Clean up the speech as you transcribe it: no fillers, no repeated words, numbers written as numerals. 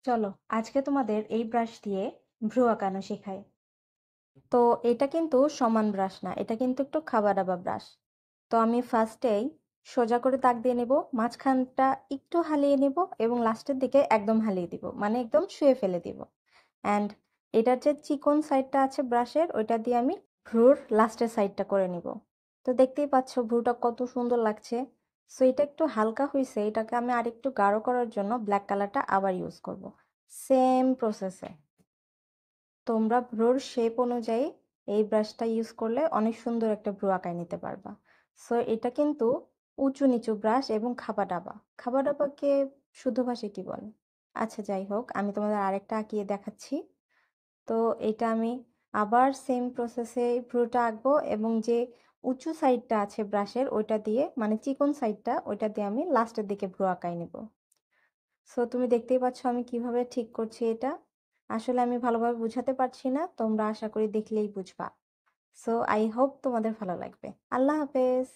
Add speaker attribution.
Speaker 1: চলো আজকে তোমাদের এই ব্রাশ দিয়ে ভ্রু আঁকানো শেখাই। তো এটা কিন্তু সমান ব্রাশ না, এটা কিন্তু একটু খাবা ডাবা ব্রাশ। তো আমি ফার্স্টেই সোজা করে দাগ দিয়ে নেব, মাঝখানটা একটু হালিয়ে নেব এবং লাস্টের দিকে একদম হালিয়ে দিব, মানে একদম শুয়ে ফেলে দিব। অ্যান্ড এটার যে চিকন সাইডটা আছে ব্রাশের, ওইটা দিয়ে আমি ভ্রুর লাস্টের সাইডটা করে নিব। তো দেখতেই পাচ্ছ ভ্রুটা কত সুন্দর লাগছে। সো এটা একটু হালকা হয়েছে, এটাকে আমি আরেকটু গাঢ় করার জন্য ব্ল্যাক কালারটা আবার ইউজ করব। সেম প্রসেসে তোমরা ভ্রুর শেপ অনুযায়ী এই ব্রাশটা ইউজ করলে অনেক সুন্দর একটা ভ্রু আঁকায় নিতে পারবা। সো এটা কিন্তু উঁচু নিচু ব্রাশ এবং খাবা ডাবা। খাবা ডাবাকে শুদ্ধ ভাষায় কি বলে? আচ্ছা যাই হোক, আমি তোমাদের আরেকটা আঁকিয়ে দেখাচ্ছি। তো এটা আমি আবার সেম প্রসেসে ভ্রুটা আঁকবো এবং যে উঁচু সাইডটা আছে ব্রাশের ওইটা দিয়ে, মানে চিকন সাইডটা, ওইটা দিয়ে আমি লাস্টের দিকে ভ্রু আঁকাই নেব। সো তুমি দেখতেই পাচ্ছ আমি কিভাবে ঠিক করছি এটা। আসলে আমি ভালোভাবে বুঝাতে পারছি না, তোমরা আশা করি দেখলেই বুঝবা। সো আই হোপ তোমাদের ভালো লাগবে। আল্লাহ হাফেজ।